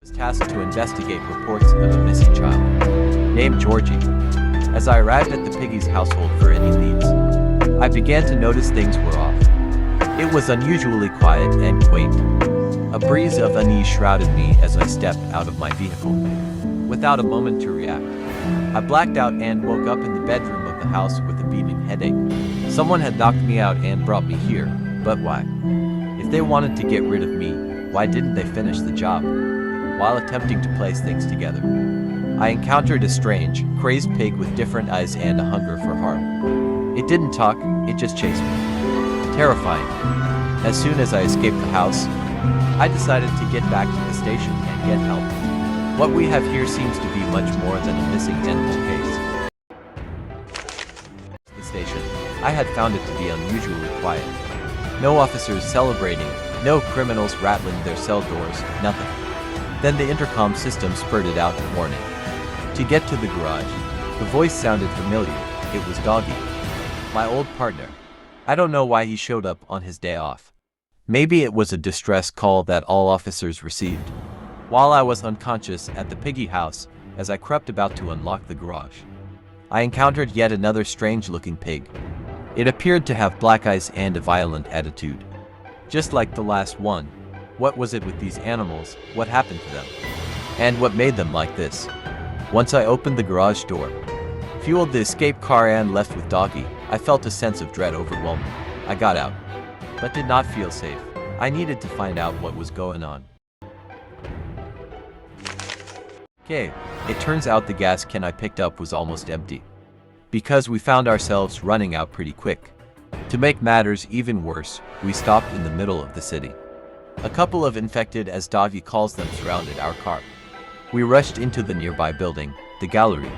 Was tasked to investigate reports of a missing child named Georgie. As I arrived at the piggy's household for any leads, I began to notice things were off. It was unusually quiet and quaint. A breeze of unease shrouded me as I stepped out of my vehicle. Without a moment to react, I blacked out and woke up in the bedroom of the house with a beaming headache. Someone had knocked me out and brought me here, but why? If they wanted to get rid of me, why didn't they finish the job? While attempting to place things together, I encountered a strange, crazed pig with different eyes and a hunger for harm. It didn't talk, it just chased me. Terrifying. As soon as I escaped the house, I decided to get back to the station and get help. What we have here seems to be much more than a missing animal case. The station, I had found it to be unusually quiet. No officers celebrating, no criminals rattling their cell doors, nothing. Then the intercom system spurted out a warning. To get to the garage, the voice sounded familiar. It was Doggy, my old partner. I don't know why he showed up on his day off. Maybe it was a distress call that all officers received. While I was unconscious at the piggy house, as I crept about to unlock the garage, I encountered yet another strange-looking pig. It appeared to have black eyes and a violent attitude. Just like the last one. What was it with these animals? What happened to them? And what made them like this? Once I opened the garage door, fueled the escape car and left with Doggy, I felt a sense of dread overwhelm me. I got out, but did not feel safe. I needed to find out what was going on. Okay, it turns out the gas can I picked up was almost empty. Because we found ourselves running out pretty quick. To make matters even worse, we stopped in the middle of the city. A couple of infected, as Doggy calls them, surrounded our car. We rushed into the nearby building, the gallery.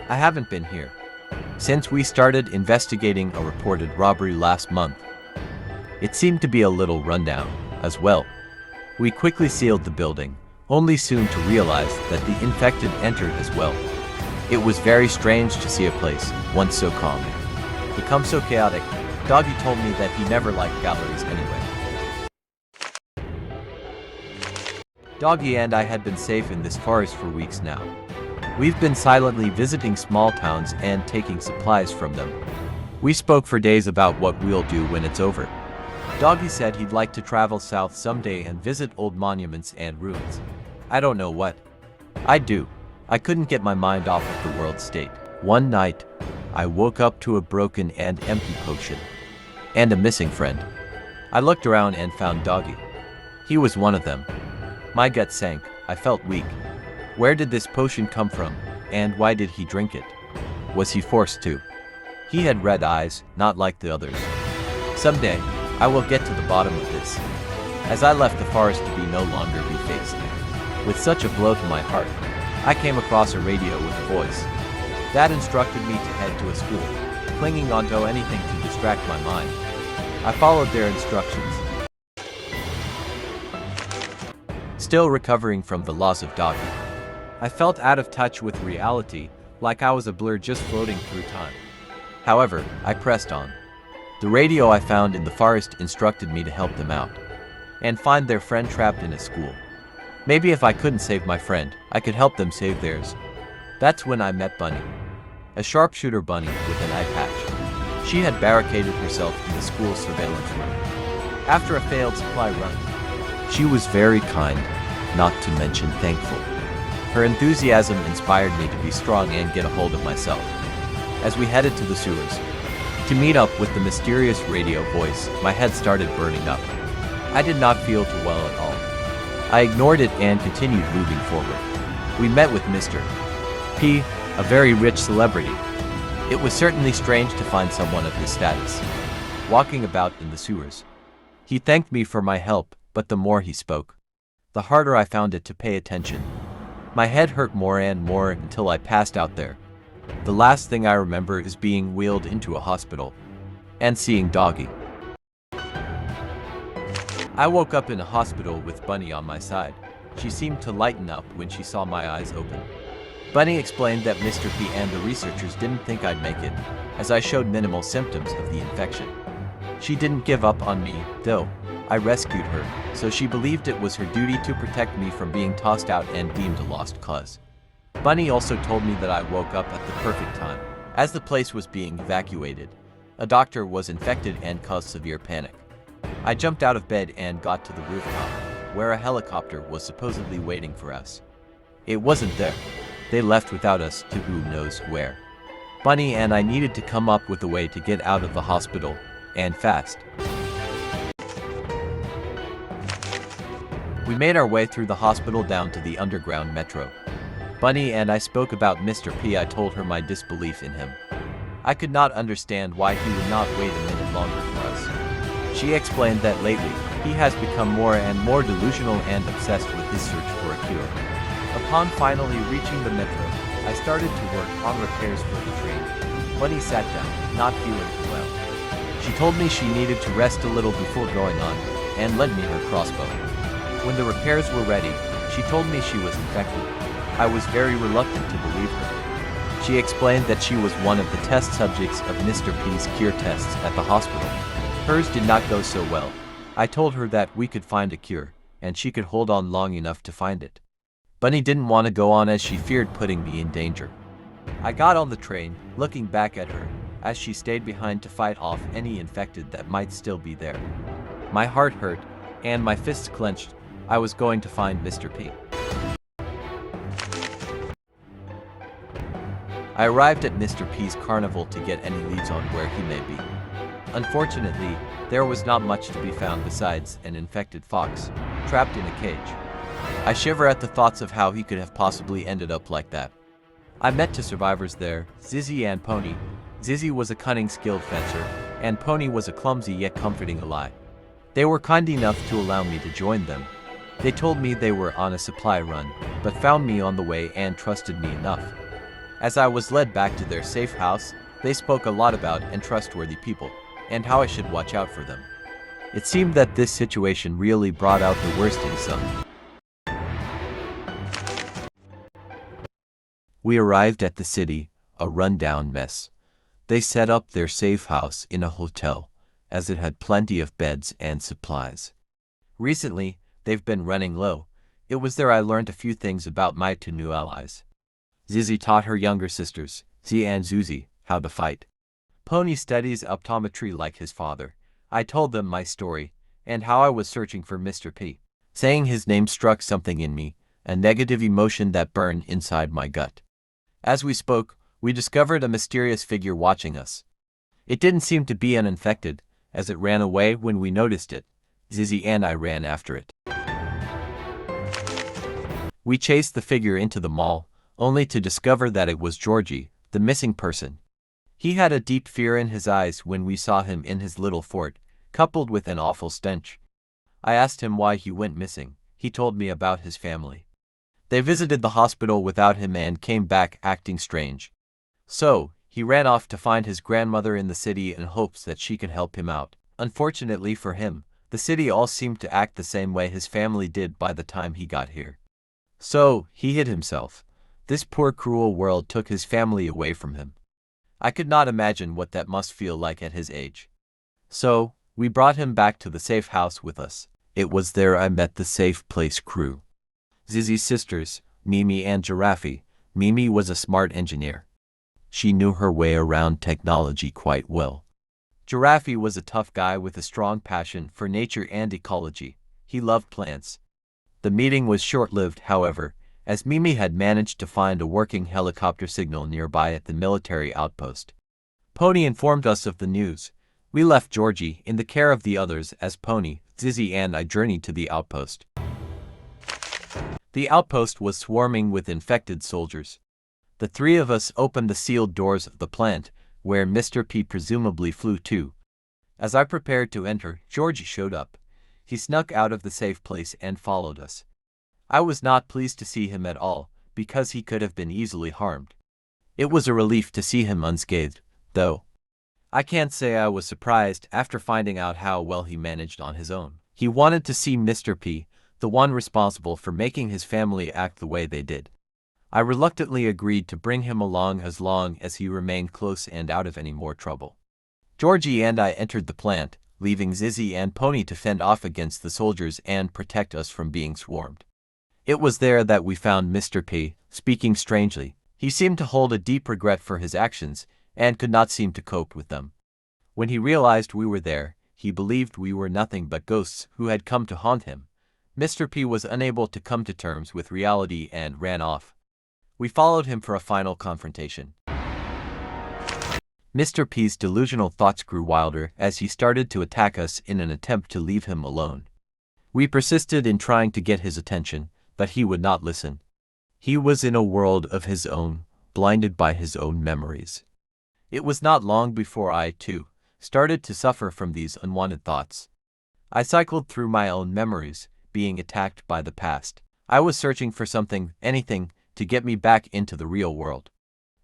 I haven't been here since we started investigating a reported robbery last month. It seemed to be a little rundown, as well. We quickly sealed the building, only soon to realize that the infected entered as well. It was very strange to see a place, once so calm, become so chaotic. Doggy told me that he never liked galleries anyway. Doggy and I had been safe in this forest for weeks now. We've been silently visiting small towns and taking supplies from them. We spoke for days about what we'll do when it's over. Doggy said he'd like to travel south someday and visit old monuments and ruins. I don't know what I'd do. I couldn't get my mind off of the world state. One night, I woke up to a broken and empty potion, and a missing friend. I looked around and found Doggy. He was one of them. My gut sank. I felt weak. Where did this potion come from, and why did he drink it? Was he forced to? He had red eyes, not like the others. Someday, I will get to the bottom of this. As I left the forest to be no longer be faced with such a blow to my heart, I came across a radio with a voice that instructed me to head to a school, clinging onto anything to distract my mind. I followed their instructions. Still recovering from the loss of Doggy, I felt out of touch with reality, like I was a blur just floating through time. However, I pressed on. The radio I found in the forest instructed me to help them out and find their friend trapped in a school. Maybe if I couldn't save my friend, I could help them save theirs. That's when I met Bunny, a sharpshooter bunny with an eye patch. She had barricaded herself in the school's surveillance room. After a failed supply run, she was very kind, not to mention thankful. Her enthusiasm inspired me to be strong and get a hold of myself. As we headed to the sewers to meet up with the mysterious radio voice, my head started burning up. I did not feel too well at all. I ignored it and continued moving forward. We met with Mr. P, a very rich celebrity. It was certainly strange to find someone of his status walking about in the sewers. He thanked me for my help, but the more he spoke, the harder I found it to pay attention. My head hurt more and more until I passed out there. The last thing I remember is being wheeled into a hospital and seeing Doggy. I woke up in a hospital with Bunny on my side. She seemed to lighten up when she saw my eyes open. Bunny explained that Mr. P and the researchers didn't think I'd make it, as I showed minimal symptoms of the infection. She didn't give up on me, though. I rescued her, so she believed it was her duty to protect me from being tossed out and deemed a lost cause. Bunny also told me that I woke up at the perfect time, as the place was being evacuated. A doctor was infected and caused severe panic. I jumped out of bed and got to the rooftop, where a helicopter was supposedly waiting for us. It wasn't there. They left without us to who knows where. Bunny and I needed to come up with a way to get out of the hospital, and fast. We made our way through the hospital down to the underground metro. Bunny and I spoke about Mr. P. I told her my disbelief in him. I could not understand why he would not wait a minute longer for us. She explained that lately, he has become more and more delusional and obsessed with his search for a cure. Upon finally reaching the metro, I started to work on repairs for the train. Bunny sat down, not feeling too well. She told me she needed to rest a little before going on, and lent me her crossbow. When the repairs were ready, she told me she was infected. I was very reluctant to believe her. She explained that she was one of the test subjects of Mr. P's cure tests at the hospital. Hers did not go so well. I told her that we could find a cure, and she could hold on long enough to find it. Bunny didn't want to go on as she feared putting me in danger. I got on the train, looking back at her, as she stayed behind to fight off any infected that might still be there. My heart hurt, and my fists clenched. I was going to find Mr. P. I arrived at Mr. P's carnival to get any leads on where he may be. Unfortunately, there was not much to be found besides an infected fox, trapped in a cage. I shiver at the thoughts of how he could have possibly ended up like that. I met two survivors there, Zizzy and Pony. Zizzy was a cunning, skilled fencer, and Pony was a clumsy yet comforting ally. They were kind enough to allow me to join them. They told me they were on a supply run, but found me on the way and trusted me enough. As I was led back to their safe house, they spoke a lot about untrustworthy people, and how I should watch out for them. It seemed that this situation really brought out the worst in some. We arrived at the city, a rundown mess. They set up their safe house in a hotel, as it had plenty of beds and supplies. Recently, they've been running low. It was there I learned a few things about my two new allies. Zizzy taught her younger sisters, Z and Zuzi, how to fight. Pony studies optometry like his father. I told them my story, and how I was searching for Mr. P. Saying his name struck something in me, a negative emotion that burned inside my gut. As we spoke, we discovered a mysterious figure watching us. It didn't seem to be uninfected, as it ran away when we noticed it. Zizzy and I ran after it. We chased the figure into the mall, only to discover that it was Georgie, the missing person. He had a deep fear in his eyes when we saw him in his little fort, coupled with an awful stench. I asked him why he went missing. He told me about his family. They visited the hospital without him and came back acting strange. So, he ran off to find his grandmother in the city in hopes that she could help him out. Unfortunately for him, the city all seemed to act the same way his family did by the time he got here. So, he hid himself. This poor cruel world took his family away from him. I could not imagine what that must feel like at his age. So, we brought him back to the safe house with us. It was there I met the Safe Place crew. Zizzy's sisters, Mimi and Giraffe. Mimi was a smart engineer. She knew her way around technology quite well. Giraffe was a tough guy with a strong passion for nature and ecology. He loved plants. The meeting was short-lived, however, as Mimi had managed to find a working helicopter signal nearby at the military outpost. Pony informed us of the news. We left Georgie in the care of the others as Pony, Zizzy and I journeyed to the outpost. The outpost was swarming with infected soldiers. The three of us opened the sealed doors of the plant, where Mr. P presumably flew to. As I prepared to enter, Georgie showed up. He snuck out of the safe place and followed us. I was not pleased to see him at all, because he could have been easily harmed. It was a relief to see him unscathed, though. I can't say I was surprised after finding out how well he managed on his own. He wanted to see Mr. P, the one responsible for making his family act the way they did. I reluctantly agreed to bring him along as long as he remained close and out of any more trouble. Georgie and I entered the plant, leaving Zizzy and Pony to fend off against the soldiers and protect us from being swarmed. It was there that we found Mr. P, speaking strangely. He seemed to hold a deep regret for his actions and could not seem to cope with them. When he realized we were there, he believed we were nothing but ghosts who had come to haunt him. Mr. P was unable to come to terms with reality and ran off. We followed him for a final confrontation. Mr. P's delusional thoughts grew wilder as he started to attack us in an attempt to leave him alone. We persisted in trying to get his attention, but he would not listen. He was in a world of his own, blinded by his own memories. It was not long before I, too, started to suffer from these unwanted thoughts. I cycled through my own memories, being attacked by the past. I was searching for something, anything, to get me back into the real world.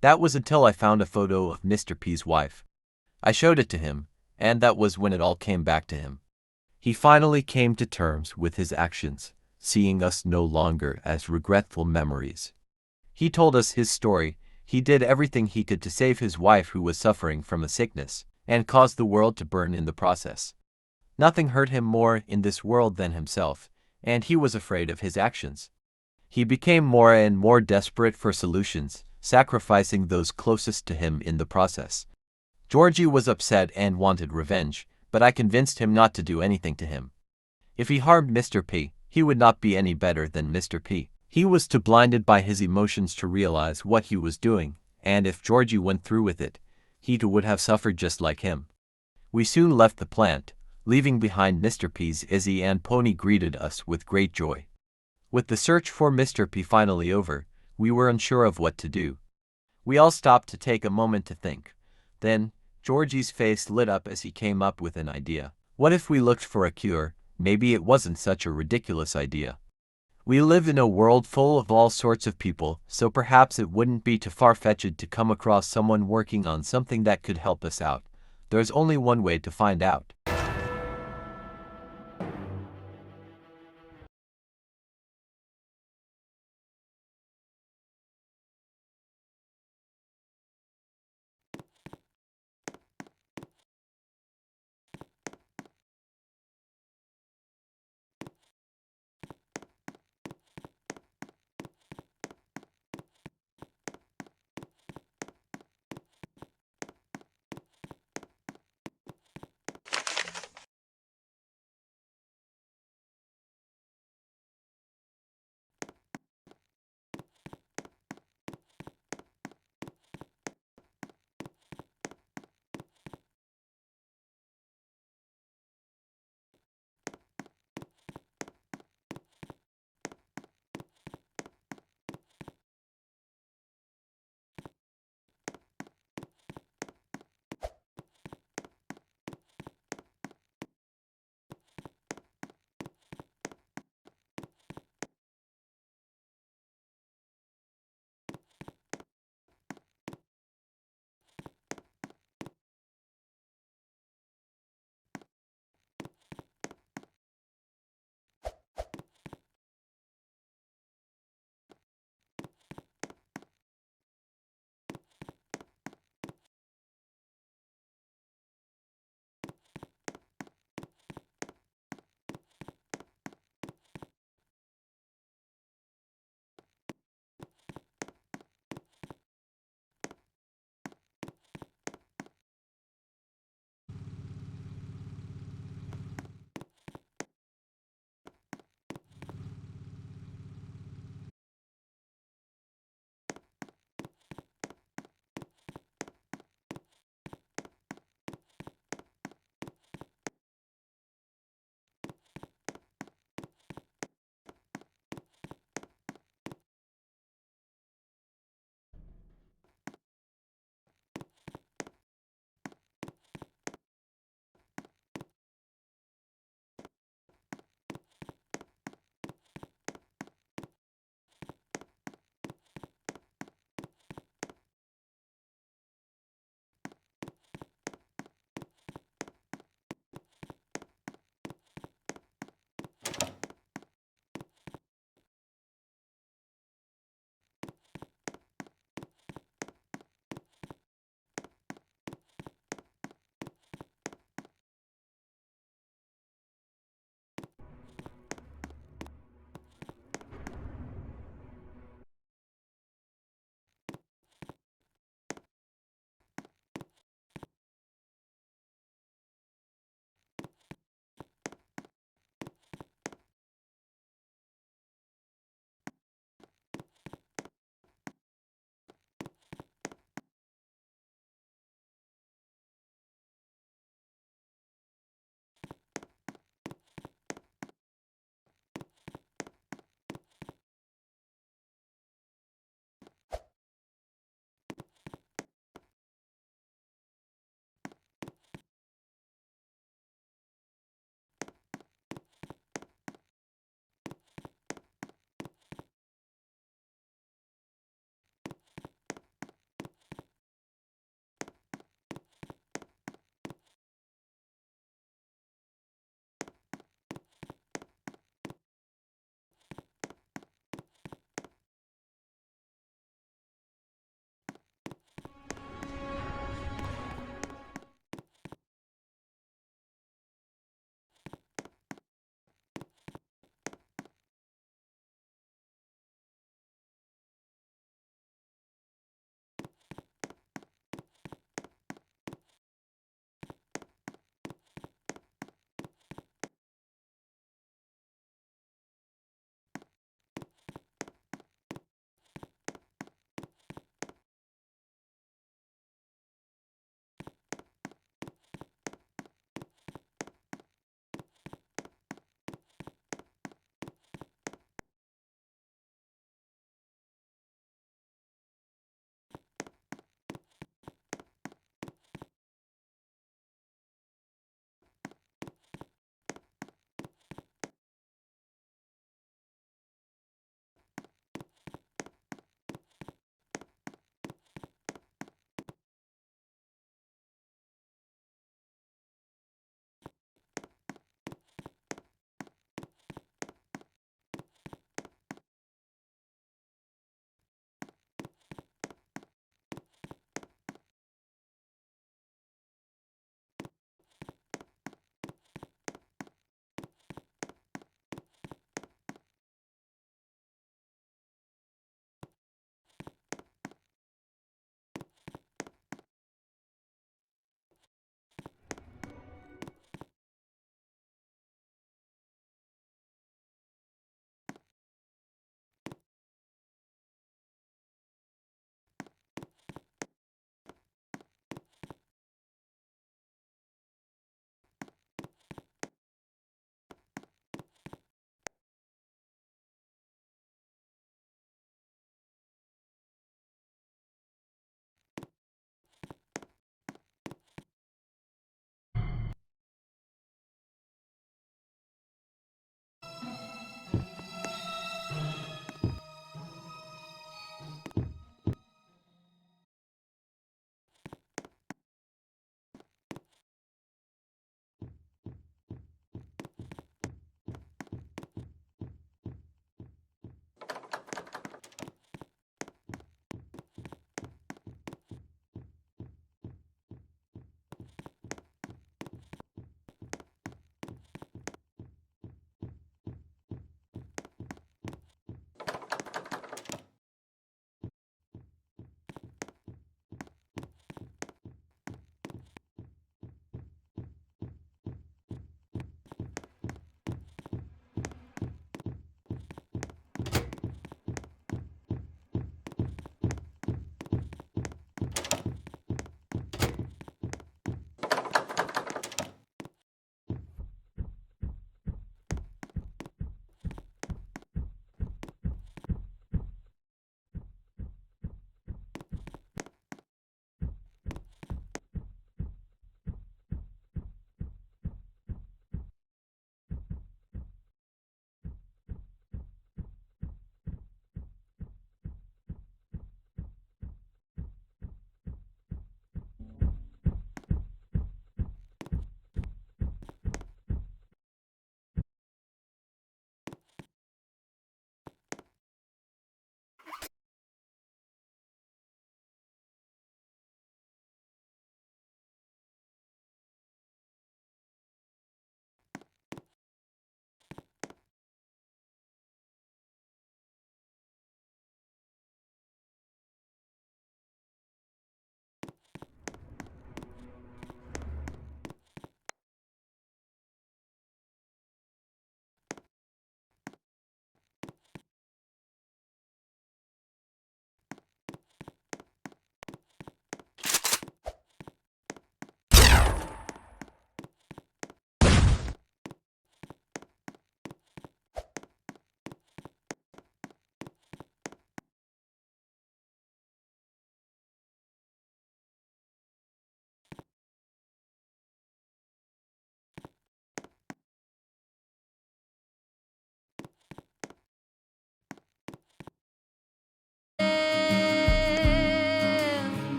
That was until I found a photo of Mr. P's wife. I showed it to him, and that was when it all came back to him. He finally came to terms with his actions, seeing us no longer as regretful memories. He told us his story. He did everything he could to save his wife who was suffering from a sickness, and caused the world to burn in the process. Nothing hurt him more in this world than himself, and he was afraid of his actions. He became more and more desperate for solutions, sacrificing those closest to him in the process. Georgie was upset and wanted revenge, but I convinced him not to do anything to him. If he harmed Mr. P, he would not be any better than Mr. P. He was too blinded by his emotions to realize what he was doing, and if Georgie went through with it, he too would have suffered just like him. We soon left the plant, leaving behind Mr. P's Izzy and Pony greeted us with great joy. With the search for Mr. P finally over, we were unsure of what to do. We all stopped to take a moment to think. Then, Georgie's face lit up as he came up with an idea. What if we looked for a cure? Maybe it wasn't such a ridiculous idea. We live in a world full of all sorts of people, so perhaps it wouldn't be too far-fetched to come across someone working on something that could help us out. There's only one way to find out.